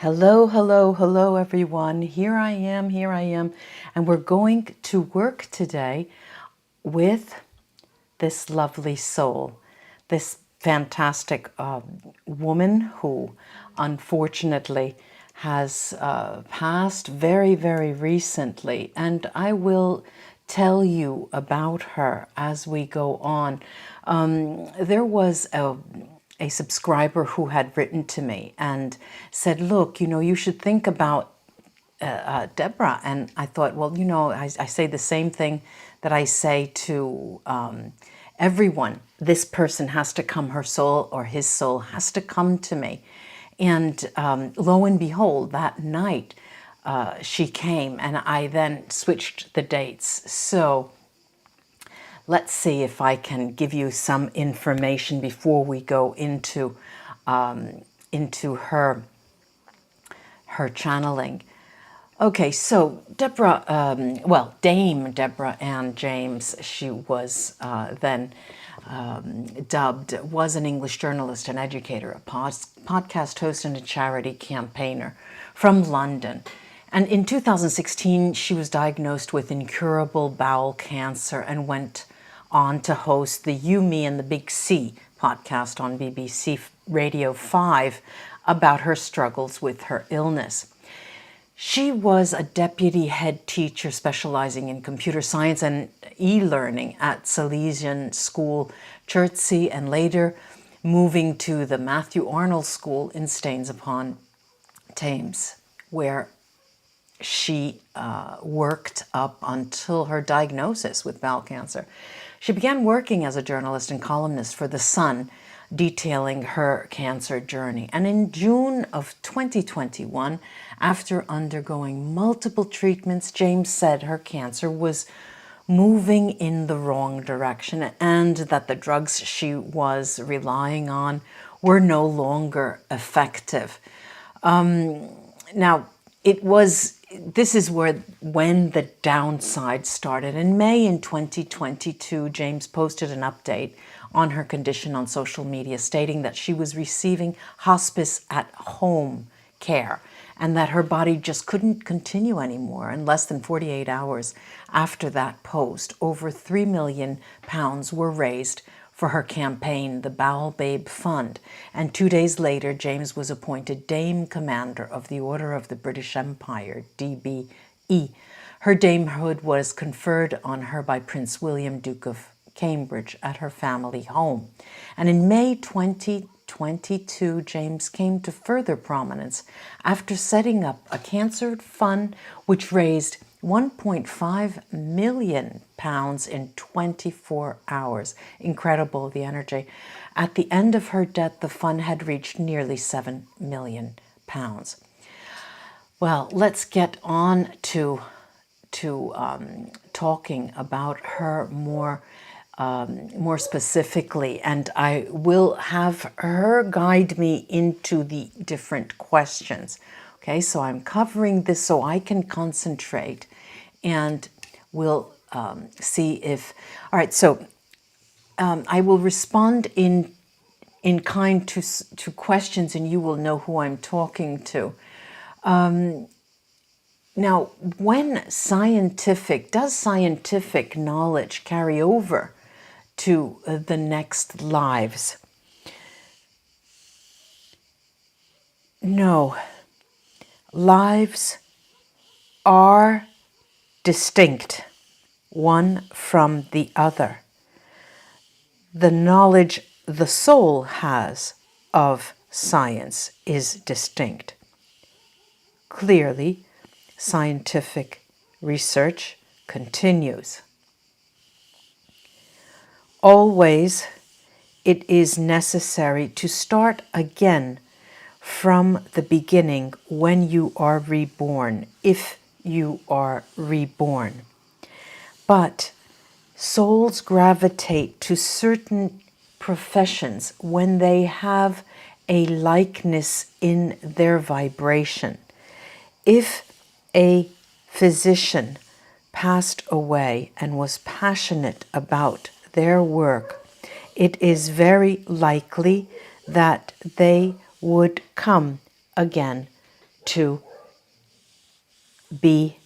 Hello, hello, hello, everyone. Here I am. And we're going to work today with this lovely soul, this fantastic woman who unfortunately has passed very, very recently. And I will tell you about her as we go on. There was a subscriber who had written to me and said, look, you should think about Deborah. And I thought, well, I say the same thing that I say to everyone. This person has to come, her soul or his soul has to come to me. And lo and behold, that night she came, and I then switched the dates. So let's see if I can give you some information before we go into her channeling. Okay, so Dame Deborah Anne James, she was then dubbed, was an English journalist and educator, a podcast host and a charity campaigner from London. And in 2016, she was diagnosed with incurable bowel cancer and went on to host the You, Me, and the Big C podcast on BBC Radio 5 about her struggles with her illness. She was a deputy head teacher specialising in computer science and e-learning at Salesian School, Chertsey, and later moving to the Matthew Arnold School in Staines-upon Thames, where she worked up until her diagnosis with bowel cancer. She began working as a journalist and columnist for The Sun, detailing her cancer journey. And in June of 2021, after undergoing multiple treatments, James said her cancer was moving in the wrong direction and that the drugs she was relying on were no longer effective. Now, this is when the downside started. In May in 2022, James posted an update on her condition on social media, stating that she was receiving hospice at home care and that her body just couldn't continue anymore. In less than 48 hours after that post, over £3 million were raised for her campaign, the Bowel Babe Fund. And 2 days later, James was appointed Dame Commander of the Order of the British Empire, DBE. Her damehood was conferred on her by Prince William, Duke of Cambridge, at her family home. And in May 2022, James came to further prominence after setting up a cancer fund which raised £1.5 million in 24 hours. Incredible, the energy. At the end of her death, the fund had reached nearly £7 million. Well, let's get on to talking about her more specifically, and I will have her guide me into the different questions. Okay, so I'm covering this so I can concentrate, and we'll see if... All right, so I will respond in kind to questions, and you will know who I'm talking to. Now, does scientific knowledge carry over to the next lives? No. Lives are distinct, one from the other. The knowledge the soul has of science is distinct. Clearly, scientific research continues. Always, it is necessary to start again from the beginning when you are reborn, if you are reborn. But souls gravitate to certain professions when they have a likeness in their vibration. If a physician passed away and was passionate about their work, it is very likely that they would come again to be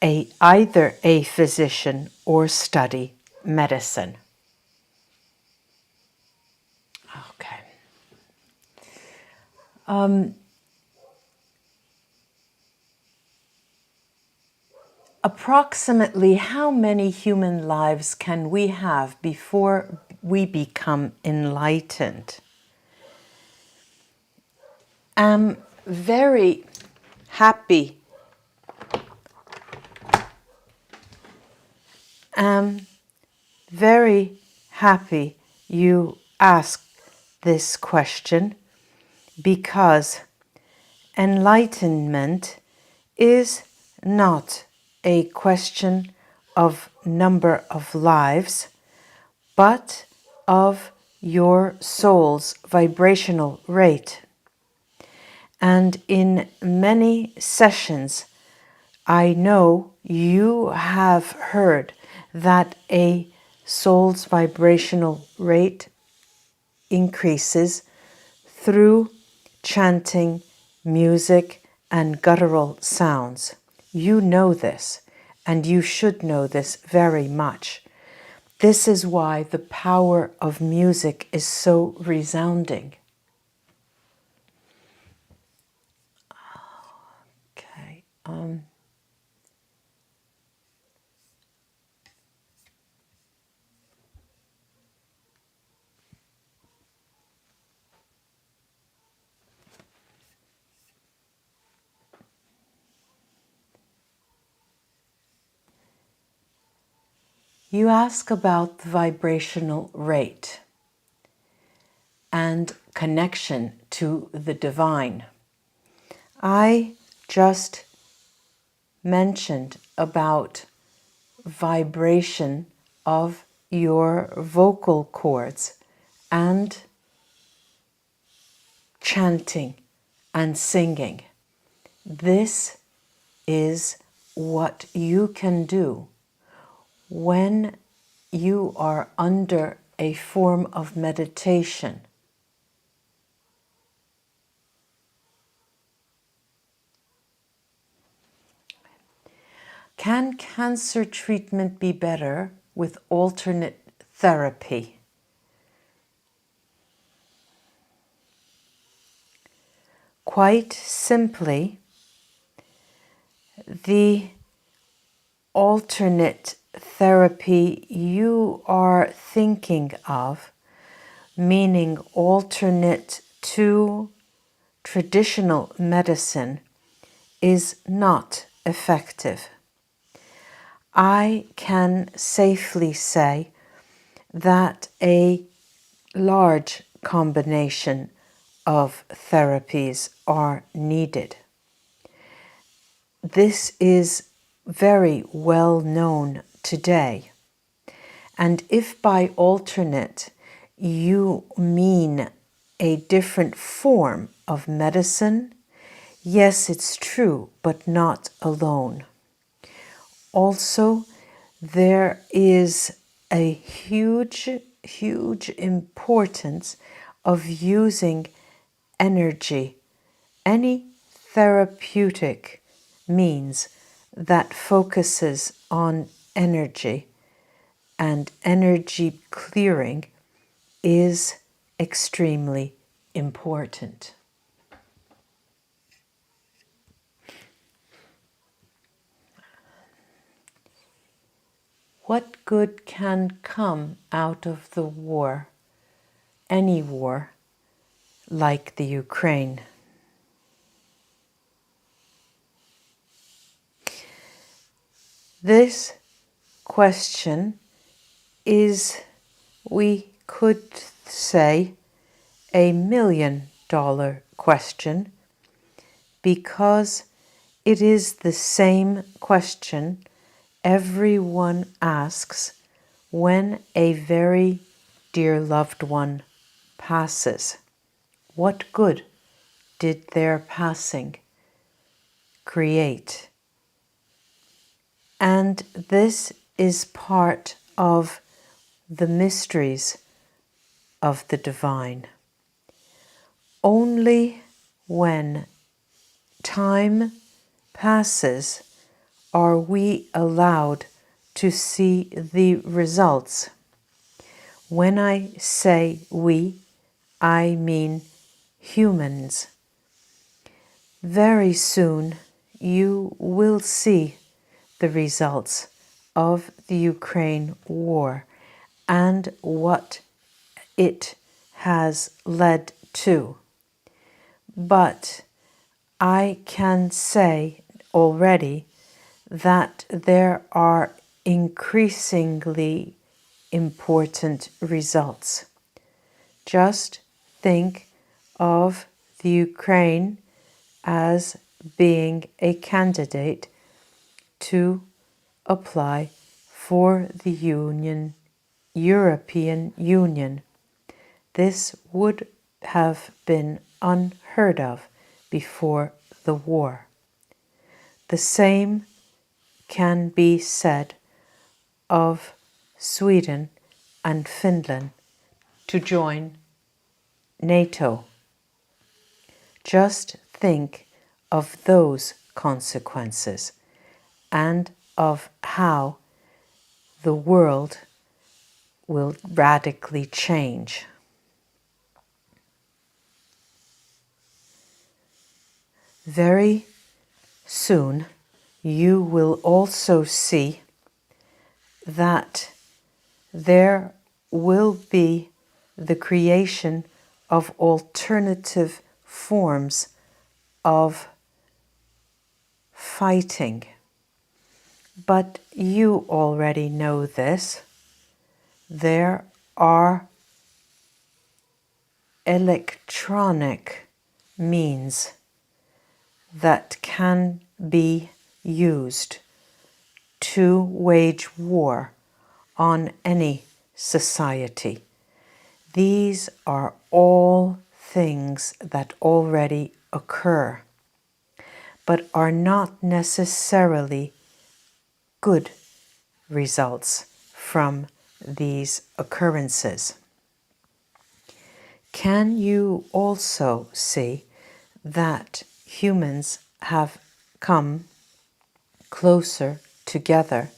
either a physician or study medicine. Okay. Approximately how many human lives can we have before we become enlightened? I'm very happy. I'm very happy you asked this question, because enlightenment is not a question of number of lives, but of your soul's vibrational rate. And in many sessions, I know you have heard that a soul's vibrational rate increases through chanting, music, and guttural sounds. You know this, and you should know this very much. This is why the power of music is so resounding. Okay. You ask about the vibrational rate and connection to the divine. I just mentioned about vibration of your vocal cords and chanting and singing. This is what you can do when you are under a form of meditation. Can cancer treatment be better with alternate therapy? Quite simply, the alternate therapy you are thinking of, meaning alternate to traditional medicine, is not effective. I can safely say that a large combination of therapies are needed. This is very well known today. And if by alternate you mean a different form of medicine, yes, it's true, but not alone. Also, there is a huge importance of using energy, any therapeutic means that focuses on energy and energy clearing is extremely important. What good can come out of the war, any war, like the Ukraine? This question is, we could say, $1 million question, because it is the same question everyone asks when a very dear loved one passes. What good did their passing create? And this is part of the mysteries of the divine. Only when time passes, are we allowed to see the results? When I say we, I mean humans. Very soon you will see the results of the Ukraine war and what it has led to. But I can say already that there are increasingly important results. Just think of the Ukraine as being a candidate to apply for the European Union. This would have been unheard of before the war. The same can be said of Sweden and Finland to join NATO. Just think of those consequences and of how the world will radically change. Very soon you will also see that there will be the creation of alternative forms of fighting. But you already know this. There are electronic means that can be used to wage war on any society. These are all things that already occur, but are not necessarily good results from these occurrences. Can you also see that humans have come closer together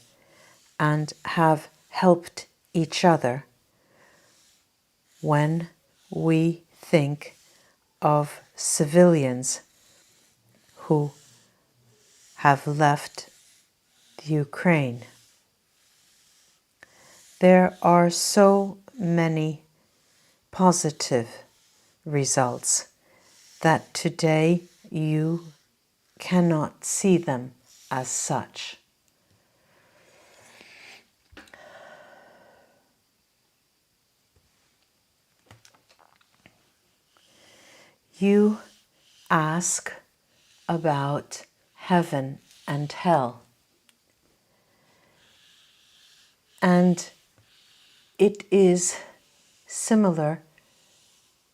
and have helped each other when we think of civilians who have left the Ukraine? There are so many positive results that today you cannot see them as such. You ask about heaven and hell, and it is similar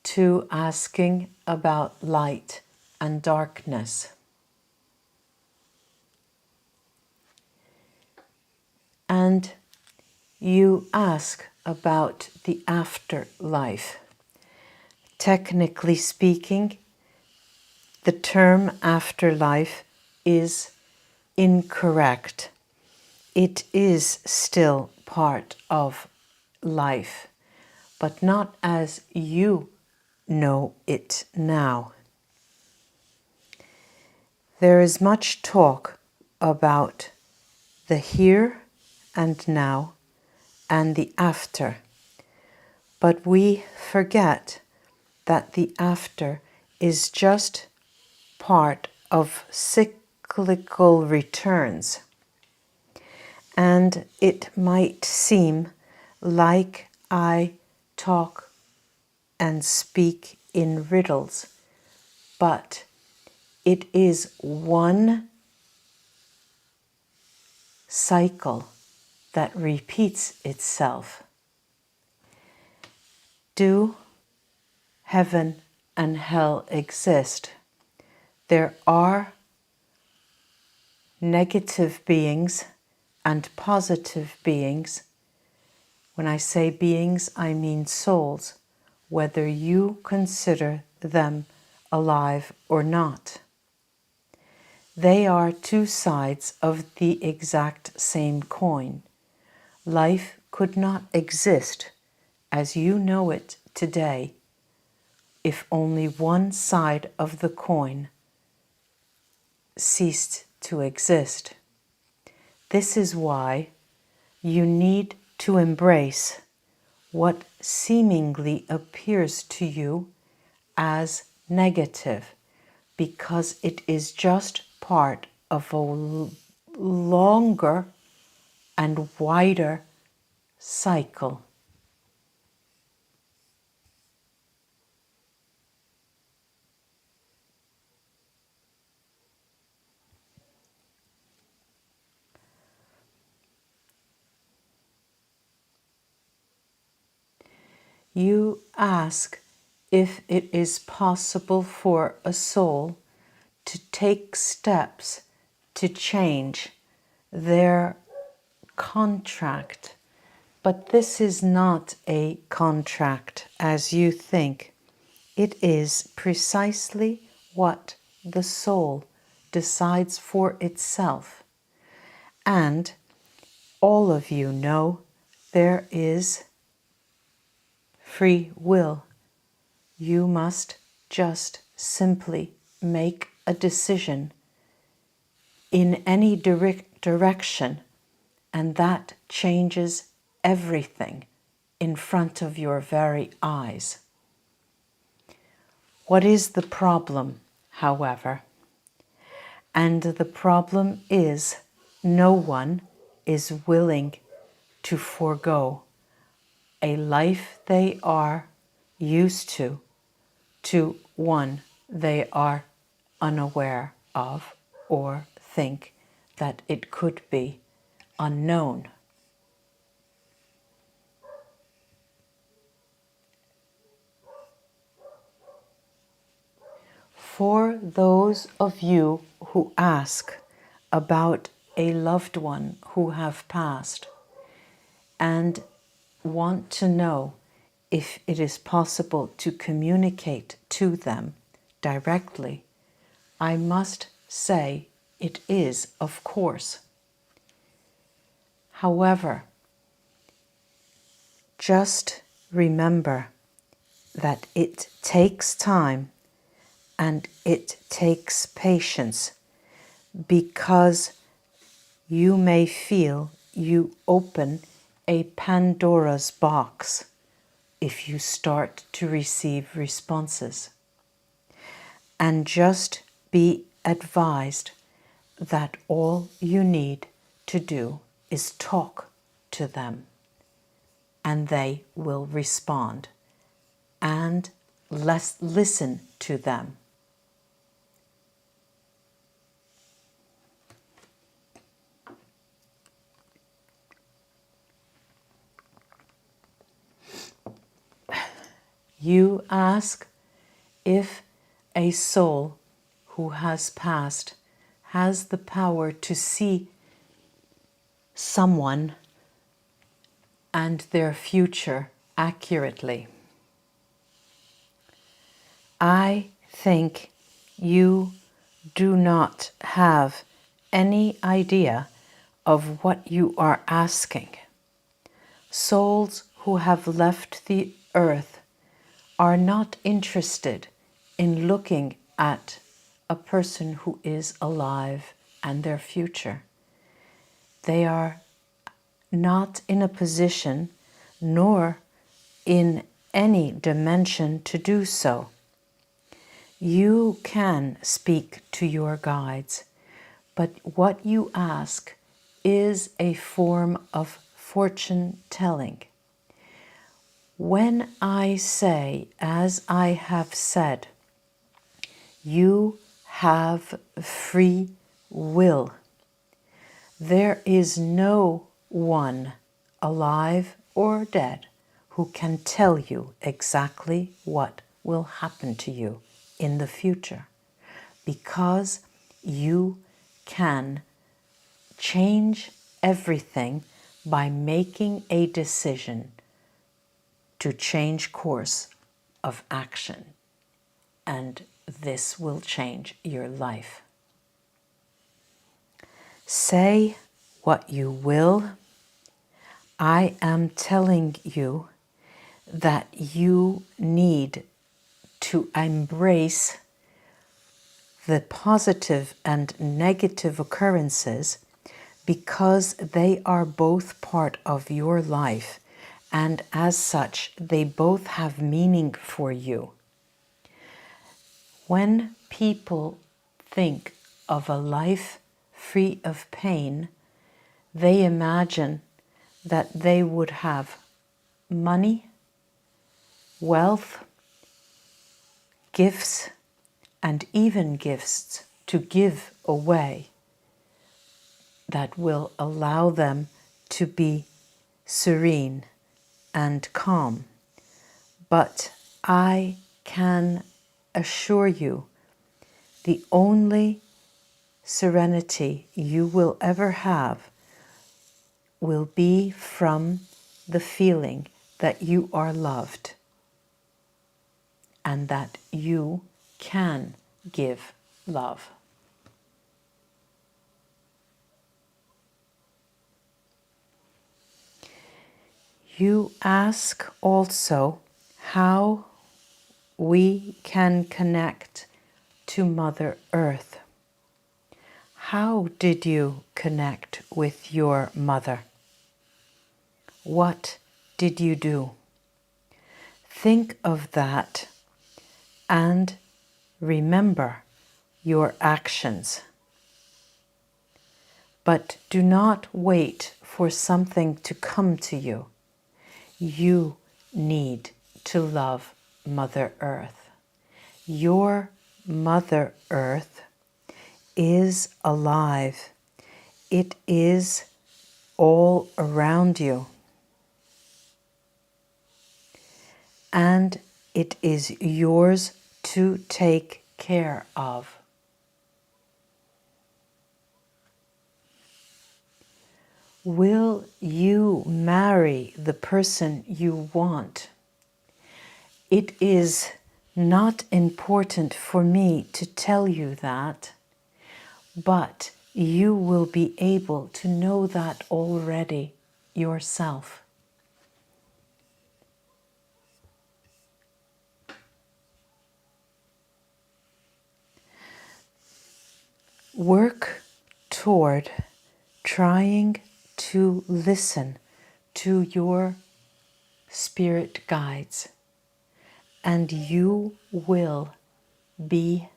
to asking about light and darkness. And you ask about the afterlife. Technically speaking, the term afterlife is incorrect. It is still part of life, but not as you know it now. There is much talk about the here and now and the after, but we forget that the after is just part of cyclical returns. And it might seem like I talk and speak in riddles, but it is one cycle that repeats itself. Do heaven and hell exist? There are negative beings and positive beings. When I say beings, I mean souls, whether you consider them alive or not. They are two sides of the exact same coin. Life could not exist as you know it today if only one side of the coin ceased to exist. This is why you need to embrace what seemingly appears to you as negative, because it is just part of a longer and wider cycle. You ask if it is possible for a soul to take steps to change their contract, but this is not a contract as you think. It is precisely what the soul decides for itself. And all of you know there is free will. You must just simply make a decision in any direction, and that changes everything in front of your very eyes. What is the problem, however? And the problem is no one is willing to forego a life they are used to one they are unaware of or think that it could be unknown. For those of you who ask about a loved one who have passed and want to know if it is possible to communicate to them directly, I must say it is, of course. However, just remember that it takes time and it takes patience, because you may feel you open a Pandora's box if you start to receive responses. And just be advised that all you need to do is talk to them, and they will respond, and listen to them. You ask if a soul who has passed has the power to see someone and their future accurately. I think you do not have any idea of what you are asking. Souls who have left the earth are not interested in looking at a person who is alive and their future. They are not in a position nor in any dimension to do so. You can speak to your guides, but what you ask is a form of fortune telling. When I say, as I have said, you have free will, there is no one, alive or dead, who can tell you exactly what will happen to you in the future, because you can change everything by making a decision to change course of action. And this will change your life. Say what you will. I am telling you that you need to embrace the positive and negative occurrences because they are both part of your life, and as such, they both have meaning for you. When people think of a life free of pain, they imagine that they would have money, wealth, gifts, and even gifts to give away that will allow them to be serene and calm. But I can assure you, the only serenity you will ever have will be from the feeling that you are loved and that you can give love. You ask also how we can connect to Mother Earth. How did you connect with your mother? What did you do? Think of that and remember your actions. But do not wait for something to come to you. You need to love Mother Earth. Your Mother Earth is alive. It is all around you. And it is yours to take care of. Will you marry the person you want? It is not important for me to tell you that, but you will be able to know that already yourself. Work toward trying to listen to your spirit guides, and you will be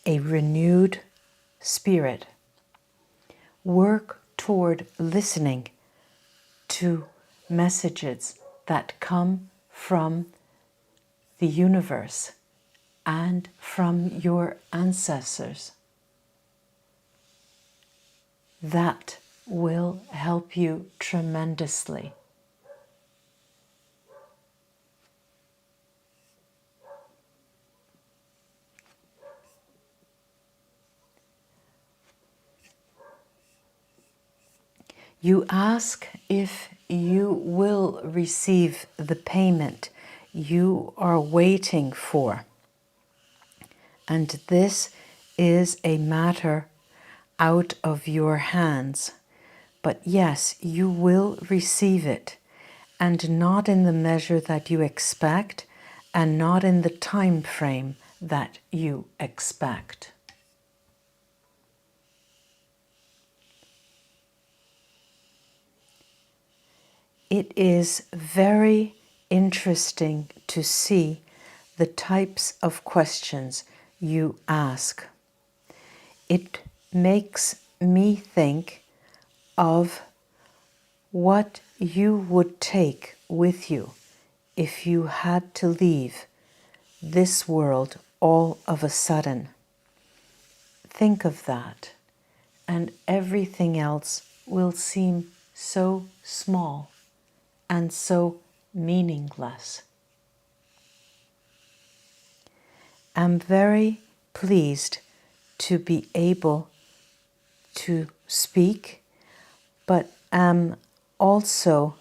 a renewed spirit. Work toward listening to messages that come from the universe and from your ancestors. That will help you tremendously. You ask if you will receive the payment you are waiting for. And this is a matter out of your hands. But yes, you will receive it, and not in the measure that you expect, and not in the time frame that you expect. It is very interesting to see the types of questions you ask. It makes me think of what you would take with you if you had to leave this world all of a sudden. Think of that, and everything else will seem so small and so meaningless. I'm very pleased to be able to speak, but am also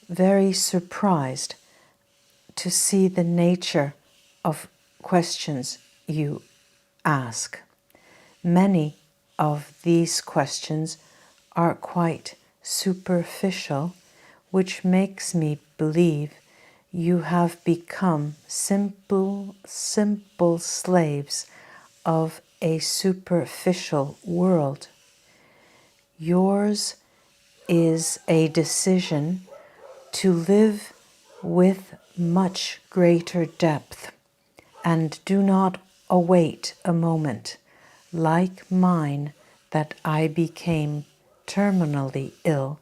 very surprised to see the nature of questions you ask. Many of these questions are quite superficial, which makes me believe you have become simple slaves of a superficial world. Yours is a decision to live with much greater depth, and do not await a moment like mine that I became terminally ill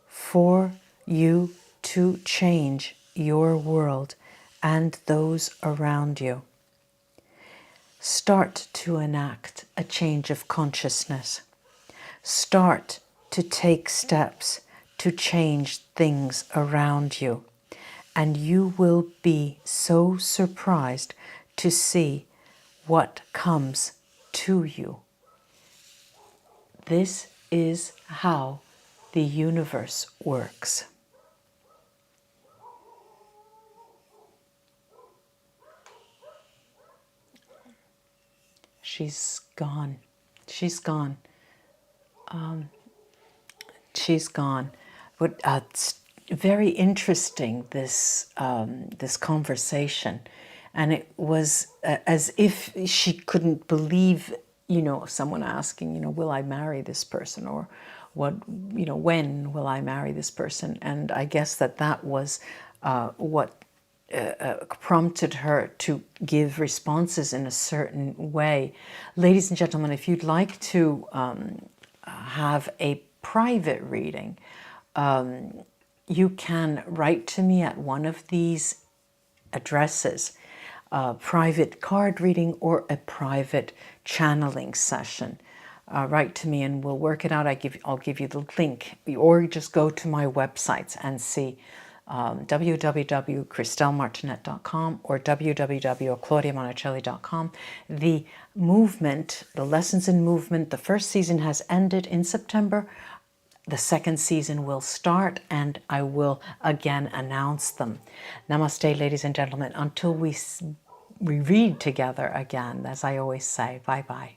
for you to change your world and those around you. Start to enact a change of consciousness. Start to take steps to change things around you, and you will be so surprised to see what comes to you. This is how the universe works. She's gone. She's gone. She's gone. But it's very interesting, this this conversation, and it was as if she couldn't believe, you know, someone asking, you know, will I marry this person, or what, you know, when will I marry this person? And I guess that was what prompted her to give responses in a certain way. Ladies and gentlemen, if you'd like to have a private reading, you can write to me at one of these addresses, a private card reading or a private channeling session. Write to me and we'll work it out. I'll give you the link, or just go to my websites and see www.christellemartinet.com or www.claudiamonacelli.com. The movement, the Lessons in Movement, the first season has ended in September. The second season will start, and I will again announce them. Namaste, ladies and gentlemen. Until we read together again, as I always say, bye-bye.